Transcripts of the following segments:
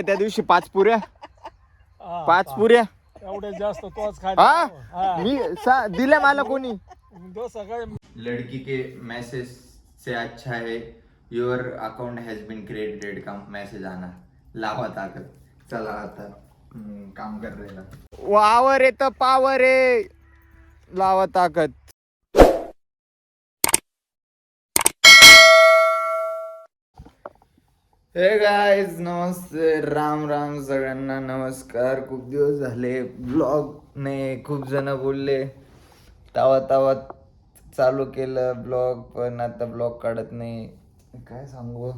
त्या दिवशी 5 पुऱ्या 5 पुऱ्या एवढे जास्त तोच हा मी दिल्या मला कोणी सगळे. लड़की के मैसेज से अच्छा है your account has been credited का मैसेज आना लावा ताकद. चला आता काम कर रहे वावर येत पावर आहे लावा ताकद. हे गाईज नमस्ते राम राम सगळ्यांना नमस्कार. खूप दिवस झाले ब्लॉग नाही. खूप जण बोलले तावा चालू केलं ब्लॉग पण आता ब्लॉग काढत नाही. काय सांगू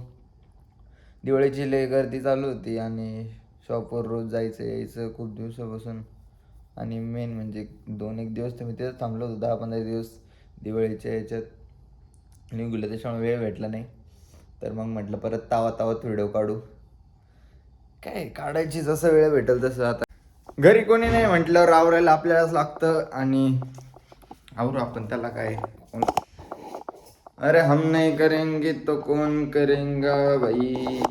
दिवाळीची लय गर्दी चालू होती आणि शॉपवर रोज जायचं यायचं खूप दिवसापासून. आणि मेन म्हणजे 2-1 दिवस तर मी तिथंच थांबलो होतो. 10-15 दिवस दिवाळीच्या याच्यात निघून त्याच्यामुळे वेळ भेटला नाही. तर मग म्हटलं परत तावात व्हिडिओ काढू. काय काढायची जसं वेळ भेटेल तसं. आता घरी कोणी नाही म्हटल्यावर आवरायला आपल्यालाच लागतं आणि आवरू आपण. त्याला काय अरे हम नहीं करेंगे तो कौन करेंगा भाई.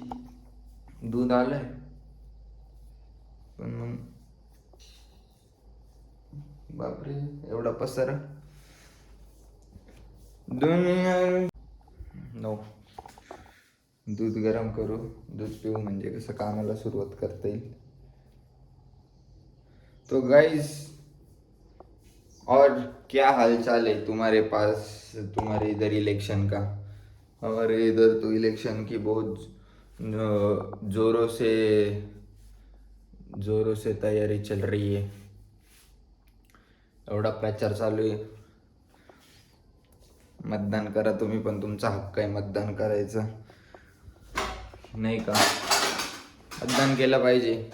दूध आलंय पण मग बापरे एवढा पसारा दुनिया. नो दूध गरम करू दूध पिऊ म्हणजे कसं कामाला सुरुवात करता येईल. तो गाइस और क्या हालचाल है तुम्हारे पास. तुम्हारे इधर इलेक्शन का. हमारे इधर तो इलेक्शन की बहुत जोरों से तैयारी चल रही है. एवढा प्रचार चालू आहे. मतदान करा तुम्ही पण तुमचा हक्क आहे मतदान करायचं नाही का. मतदान केलं पाहिजे.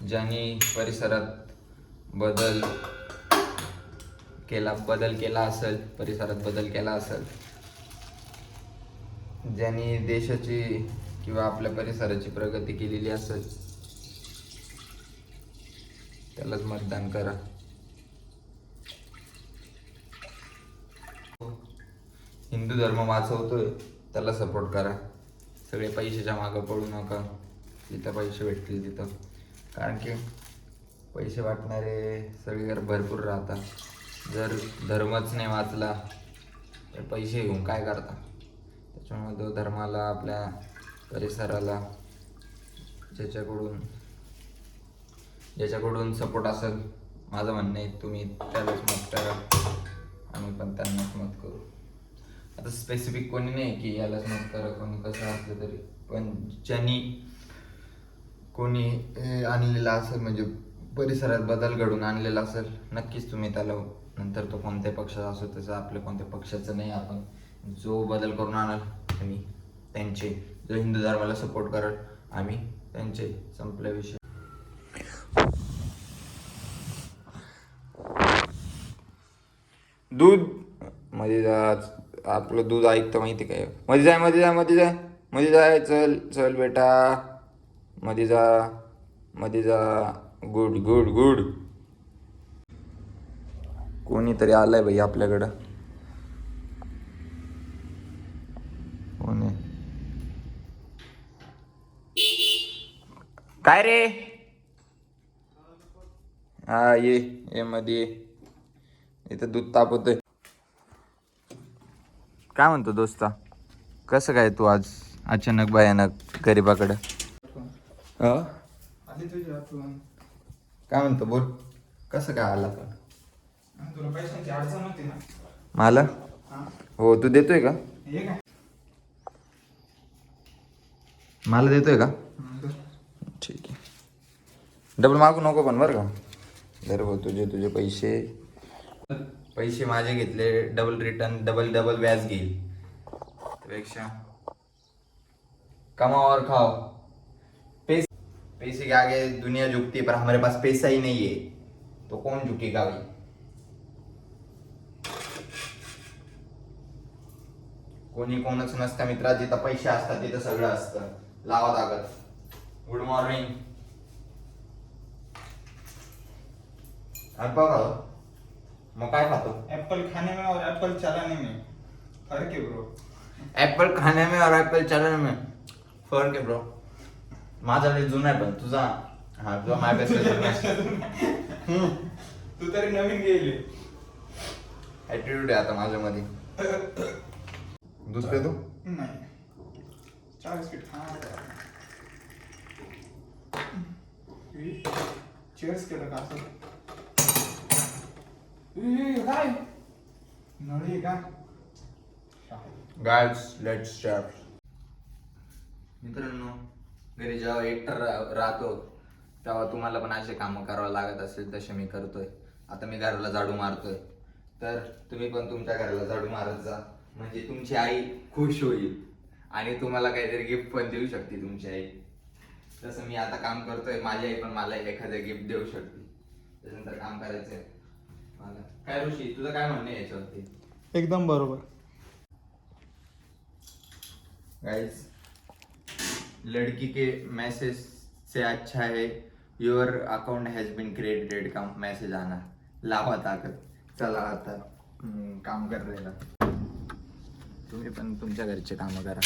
ज्यांनी परिसरात बदल केला असेल परिसरात बदल केला असेल ज्यांनी देशाची किंवा आपल्या परिसराची प्रगती केलेली असेल त्यालाच मतदान करा. हिंदू धर्म वाचवतोय त्याला सपोर्ट करा. सगळे पैशाच्या मागं पडू नका. जिथं पैसे भेटतील तिथं. कारण की पैसे वाटणारे सगळीकडे भरपूर राहतात. जर धर्मच नाही वाचला तर पैसे घेऊन काय करता. त्याच्यामुळे तो धर्माला आपल्या परिसराला ज्याच्याकडून सपोर्ट असेल माझं म्हणणं आहे तुम्ही त्यालाच मत करा. आम्ही पण त्यांनाच मत करू. आता स्पेसिफिक कोणी नाही की यालाच मत करा कोणी कसं असलं तरी. पण ज्यांनी कोणी आणलेला असेल म्हणजे परिसरात बदल घडून आणलेला असेल नक्कीच तुम्ही त्याला नंतर तो कोणत्या पक्षाचा असो त्याचं आपल्या कोणत्या पक्षाचं नाही. आपण जो बदल करून आणाल आम्ही त्यांचे. जो हिंदू धर्माला सपोर्ट कराल आम्ही त्यांचे. संपला विषय. दूध मध्ये आपलं दूध ऐकतं माहिती काय. मध्ये जाय चल बेटा मध्ये जा गुड. कोणीतरी आलंय भाई आपल्याकडं. कोण आहे काय रे. हा ये मध्ये इथं दूध तापवतोय. काय म्हणतो दोस्ता कसं काय तू आज अचानक भयानक गरीबाकडं. काय म्हणतो बोल कसं काय आला पण. तुला पैशांची अडचण होती ना मला. हो तू देतोय का मला देतोय का. ठीक आहे डबल मागू नको पण बरं का. जर हो तुझे पैसे माझे घेतले डबल रिटर्न डबल व्याज घेईल. त्यापेक्षा कमाओ और खाओ. पैसे के आगे दुनिया झुकती है पर हमारे पास पैसा ही नहीं है तो कौन झुकेगा भाई. कोणी कोणच नसतं मित्रा. जिथं पैसे असतात तिथं सगळं असतं. लावा ताकद. Good morning. ऍपल खाओ मग काय खातो. एप्पल खाने में और एप्पल चलाने में फर्क है ब्रो. एप्पल खाने में और एप्पल चलाने में फर्क आहे ब्रो. माझा लय जुना आहे पण तुझा हा तुझा माझ्यापेक्षा तू तरी नवीन गेली. ऍटिट्यूड आहे आता माझ्यामध्ये. दूध पितो नाही, चहा बिस्किट खा. चेअर्स केलं का असं? काय नळी का? Guys let's start. मित्रांनो, घरी जेव्हा एकटा राहतो तेव्हा तुम्हाला पण असे कामं करावं लागत असेल तसे मी करतोय. आता मी घराला झाडू मारतोय, तर तुम्ही पण तुमच्या घराला झाडू मारत जा. म्हणजे तुमची आई खुश होईल आणि तुम्हाला काहीतरी गिफ्ट पण देऊ शकते तुमची आई. जसं मी आता काम करतोय, माझी आई पण मला एखादं गिफ्ट देऊ शकते. त्याच्यानंतर काम करायचंय मला. काय ऋषी, तुझं काय म्हणणं आहे याच्यावरती? एकदम बरोबर. गाइस, लड़की के मैसेज से अच्छा है your account has been credited का मैसेज आना. लावा ताकद. चला आता काम कर रहे ना. तुम्ही पण तुमच्या घरचे कामं करा.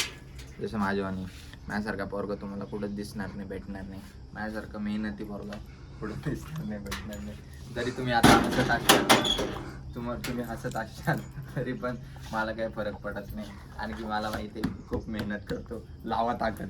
जसं माझ्यावानी माझ्यासारखा पोरगा तुम्हाला कुठं दिसणार नाही, भेटणार नाही. माझ्यासारखं मेहनती पोरगा कुठं दिसणार नाही, भेटणार नाही. जरी तुम्ही आता हसत असाल, तुम्ही हसत असाल तरी पण मला काही फरक पडत नाही. आणखी मला माहिती आहे खूप मेहनत करतो. लावा ताकद.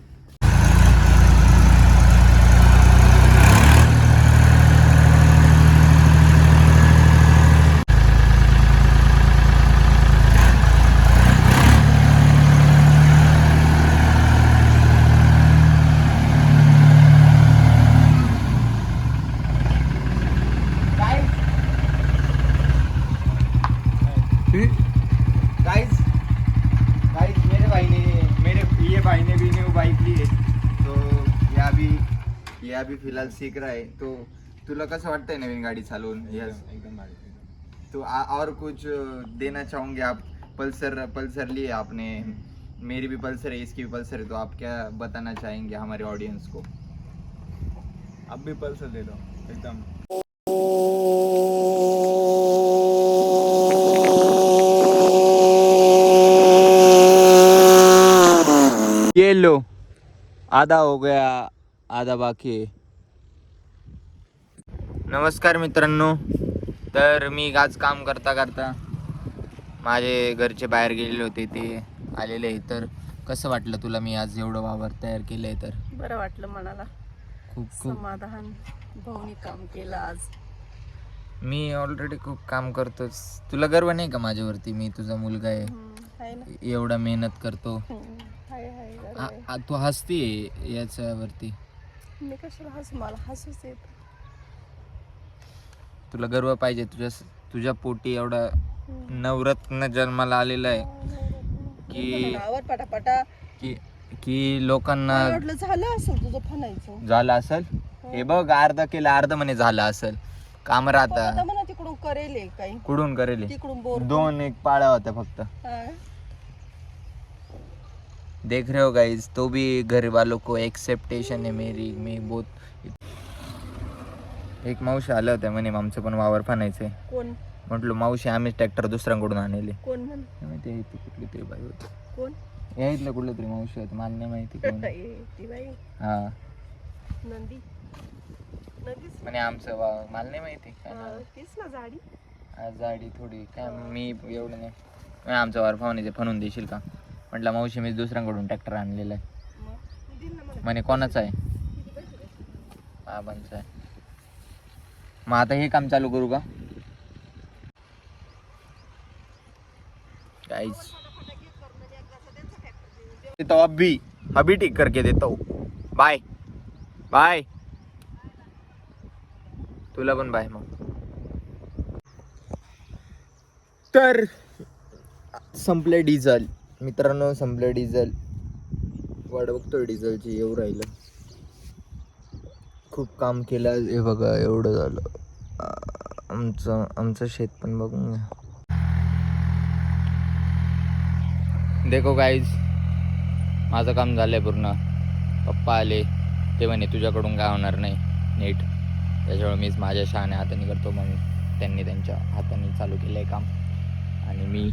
अभी फिलहाल सीख रहा है. तो तुला कसं वाटतंय नवीन गाडी चालवून? एकदम भारी. तो और कुछ देना चाहोगे आप? पल्सर ली है आपने, मेरी भी पल्सर है, इसकी भी पल्सर है, तो आप क्या बताना चाहेंगे हमारे ऑडियंस को? अब भी पल्सर ले लो एकदम. ये लो, आधा हो गया, आधा बाकी आहे. नमस्कार मित्रांनो. तर मी आज काम करता करता माझे घरचे बाहेर गेलेले होते, ते आलेले आहे. तर कसं वाटलं तुला मी आज एवढं वावर तयार केलंय? तर बरं वाटलं मनाला. खूप खूप समाधान. भाऊनी काम केलं आज. मी ऑलरेडी खूप काम करतोच. तुला गर्व नाही का माझ्यावरती? मी तुझा मुलगा आहे, आहे ना. एवढा मेहनत करतो. हाय हाय गर्व आहे. तू हसतीये याच्यावरती. मी कशाला हसू? मला हसूच येत. तुला गर्व पाहिजे. तुझ्या पोटी एवढा नवरत्न जन्माला आलेला आहे की आवर पटापटा. की लोकांना मला वाटलं झालं असेल तुझं फनायचं. झालं असेल. हे बघ, अर्ध केलं, अर्ध म्हणे झालं असेल. काम आता राहता म्हणा तिकडून करेल हे काही. कुठून करेल? तिकडून बोर. 2-1 पाळ्या होत्या फक्त. हा. देख रहे हो गाइस, तो भी घर वालों को एक्सेप्टेशन है मेरी. मी बहुत. एक मावशी आल्या होत्या म्हणे आमचं पण वावर फनायचंय. कोण म्हटलं मावशी आम्हीच ट्रॅक्टर दुसऱ्यांकडून आणले. कोण म्हण? माहिती आहे ती कुठली तरी बाई होती. कोण? या इथलं कुठलं तरी मावशी होती, मला नाही माहिती कोण. ती बाई हा नंदी. नंदीच म्हणे आमचं वावर, मला नाही माहिती काय नाव. तीच ना झाडी. आज जाडी थोडी काय, मी एवढं नाही. म्हणे आमचं वावर फवानीचे फनून देशील का? म्हटलं मावशी मी दुसऱ्यांकडून ट्रॅक्टर आणलेला आहे. मग दिल ना मला. म्हणे कोणाचं आहे? बाबांचं आहे. मग आता हे काम चालू करू का गाइस? तो अभी ठीक करके देता हूँ. Bye bye. तुला पण बाय. मग तर संपले डिझेल मित्रांनो, संपले डिझेल. वाट बघतोय डिझेलची. येऊ राहिलं. खूप काम केलं. हे बघा एवढं झालं. आमचं शेत पण बघून घ्या. देखो गाईज, माझं काम झालंय पूर्ण. पप्पा आले, ते म्हणे तुझ्याकडून काय होणार नाही नीट, त्याच्यामुळे मीच माझ्या शहाण्या हाताने करतो. मग त्यांनी त्यांच्या हाताने चालू केलं आहे काम आणि मी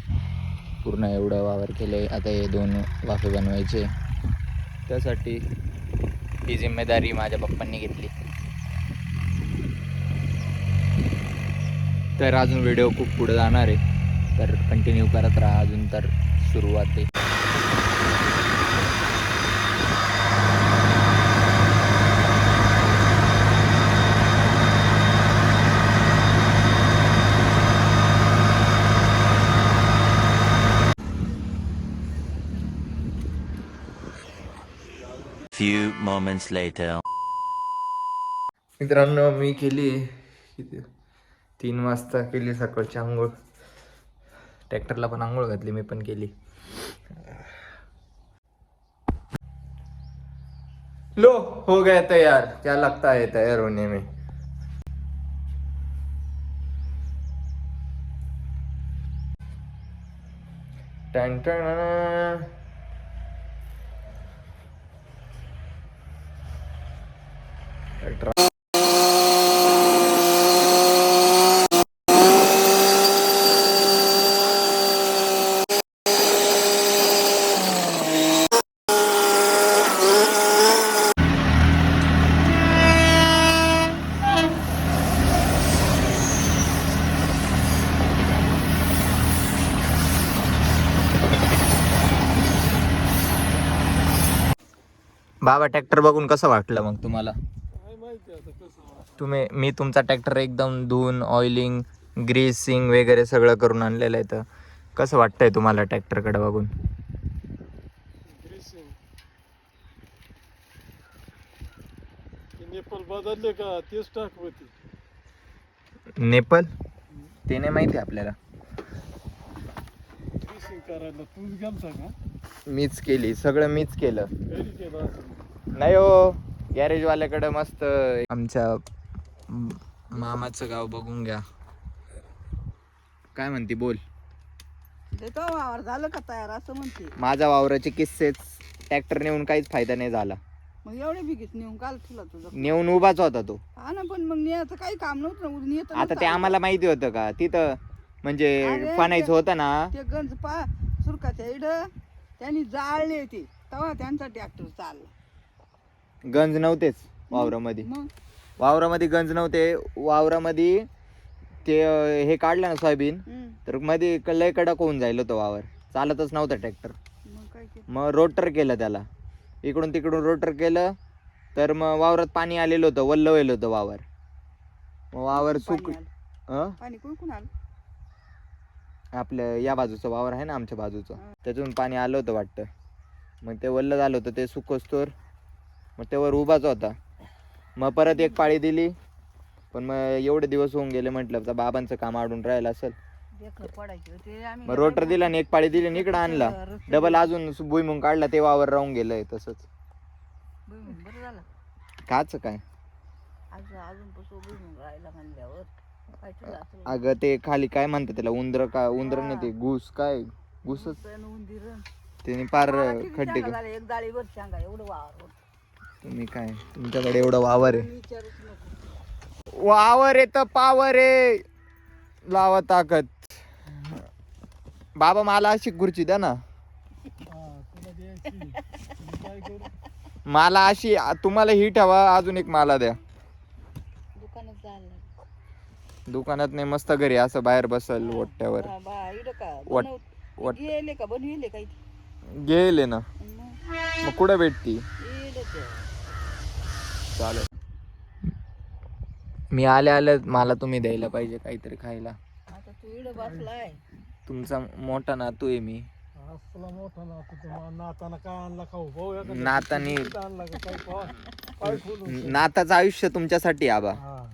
पूर्ण एवढं वावर केले. आता हे 2 वाफे बनवायचे, त्यासाठी ही जिम्मेदारी माझ्या पप्पांनी घेतली. तर अजून व्हिडिओ खूप पुढे जाणार आहे, तर कंटिन्यू करत राहा. अजून तर सुरुवात आहे. Few moments later. मित्रांनो, मी केली किती 3 वाजता केली सकाळची आंघोळ. ट्रॅक्टरला पण आंघोळ घातली, मी पण केली. लो हो गया तैयार. क्या लगता है तैयार होने में? Ton ton. बाबा, ट्रॅक्टर बघून कसं वाटलं मग तुम्हाला? काय माहिती आता कसं मी तुमचा ट्रॅक्टर एकदम धुवून ऑइलिंग ग्रीसिंग वगैरे सगळं करून आणलेलं आहे. तर कसं वाटतंय तुम्हाला ट्रॅक्टरकडे बघून? ग्रीसिंग नेपाल बदलले का तेच टाक होती. नेपाल ते नाही माहिती आपल्याला. ग्रीसिंग करायला तूच गेलता का? मीच केली, सगळं मीच केलं. घरी केलं असं. नाही हो, गॅरेजवाल्याकडे मस्त. आमच्या मामाचं गाव बघून घ्या. काय म्हणते बोल? वावर झालं का तयार असं म्हणते. माझ्या वावराचे किस्सेच. ट्रॅक्टर नेऊन काहीच फायदा नाही झाला. मग एवढे बिगीत नेऊन काल तुला तुझं नेऊन उभाच होता तो. हा ना, पण मग न्यायचं काही काम नव्हतं ना, नेत आता ते आम्हाला माहिती होतं का तिथं म्हणजे अरे फनायचं ते- होतं ना. ते गंज पा सुरकाच्या इड त्यांनी जाळले ते, तेव्हा त्यांचा ट्रॅक्टर चालला. गंज नव्हतेच वावरामध्ये. मग वावरामध्ये गंज नव्हते. वावरामध्ये ते हे काढलं ना सोयाबीन, तर मध्ये लय कडक होऊन जाईल होतं वावर. चालतच नव्हतं ट्रॅक्टर. मग काय केलं? मग रोटर केलं त्याला, इकडून तिकडून रोटर केलं. तर मग वावरात पाणी आलेलं होतं, वल्ल व्हायला होतं वावर. मग वावर सुक पाणी आलं. पाणी कुठून आलं? आपलं या बाजूचं वावर आहे ना, आमच्या बाजूचं, हा. त्यातून पाणी आलं होतं वाटतं. मग ते वल्ल झालं होतं, ते सुकोस्तोर मग त्यावर उभाच होता. मग परत एक पाळी दिली, पण मग एवढे दिवस होऊन गेले, म्हटलं आता बाबांचं काम आडून राहिलं असेल. देखं पडायचे होते आम्ही. मग रोटर दिला आणि एक पाळी दिली आणि इकडं आणला. डबल अजून भुईमुंग काढला, ते वावर राहून गेलंय तसंच. बरं झालं. काच काय अजून पासून राहायला म्हणल्यावर काय तुला असं अगं, ते खाली काय म्हणतात त्याला, उंदर का उंदर नाही, ते घुस काय घुसच. उंदीर त्याने पार मला किती खड्डे शेंगा झाल्या, एक जाळीवर शेंगा एवढं वावर होतं. तुम्ही काय, तुमच्याकडे एवढं वावर आहे. विचारूच नको. वावर आहे तर पावर आहे, लावा ताकद. बाबा मला अशी खुर्ची द्या ना. हा, तुला द्यायची. मी काय करू? मला अशी, तुम्हाला ही ठेवा, अजून एक मला द्या. दुकानात जायला दुकानात नाही, मस्त घरी असं बाहेर बसल ओट्यावर. का गेले का बनविले काही गेले ना, मग कुठं भेटती? चालेल. मी आले मला तुम्ही द्यायला पाहिजे काहीतरी खायला. आता तू इड बसलाय. तुमचा मोठा नातू आहे मी. असला मोठा नातू तर नाताना काय आणला खाऊ भाऊ एखादा नातानी किती आणला का काय पाहा काय खोलून नाताचं आयुष्य तुमच्यासाठी आबा. हा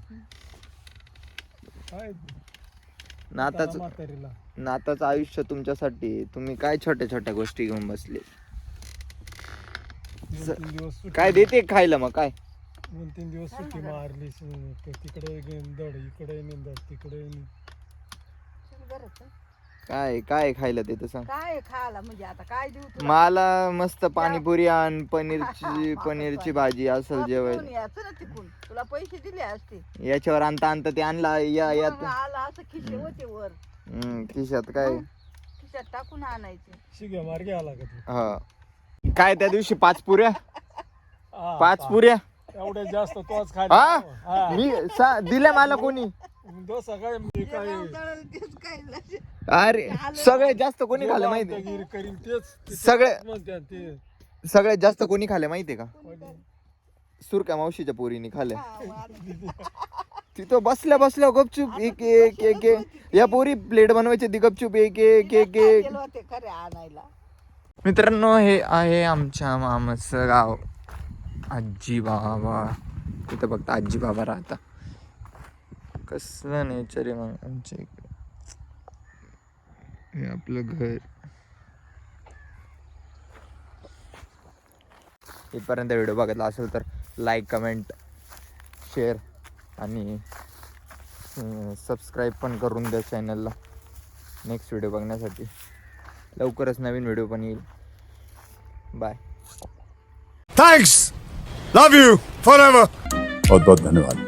काय नाताचं म्हातारीला नाताचं आयुष्य तुमच्यासाठी. तुम्ही काय छोट्या छोट्या गोष्टी घेऊन बसले. 2-3 दिवस सुट्टी काय देते खायला मग काय? 2-3 दिवस सुट्टी मारली तिकडे दड इकडे निंदड तिकडे काय काय खायला देते सांग? काय खायला म्हणजे आता काय देऊ तुला? मला मस्त पाणीपुरी आणि पनीरची भाजी असेल जेवायला. तिकडून यायचं ना तिकडून, तुला पैसे दिले असते. याच्यावर आणता आणता ते आणला या यात. मग आला असं खिशे होते वर. खिशात काय? खिशात टाकून आणायचे. शिग्या मार्गे आला का तू? हा काय त्या दिवशी 5 पुऱ्या हा, 5 पुऱ्या एवढ्या जास्त तोच हा खाली. मी दिल्या मला कोणी सकाळी मी काय दळण तेच खायला. अरे सगळ्यात जास्त कोणी खाल्लं माहिती करीन तेच सगळे- म्हणते ते. सगळ्यात जास्त कोणी खाल्लं माहितीये का सुरका मावशीच्या पोरीने खाल्लं हा, मग आता तिथं बसल्या बसल्या गपचूप एक एक एक एक या पोरी प्लेट बनवायची ती गपचूप एक एक एक एक गेलो होते खरे आणायला. मित्रांनो हे आहे आमच्या मामाचं गाव आजी बाबा. तिथं फक्त आजी बाबा राहता. कसलं नेचर आहे मग आमच्या इकडे. हे आपलं घर. इथपर्यंत व्हिडिओ बघितला असेल तर लाईक कमेंट शेअर आणि सबस्क्राईब पण करून द्या चॅनलला नेक्स्ट व्हिडिओ बघण्यासाठी. लवकरच नवीन व्हिडिओ पण येईल. Bye. Thanks. Love you forever. बहुत बहुत धन्यवाद.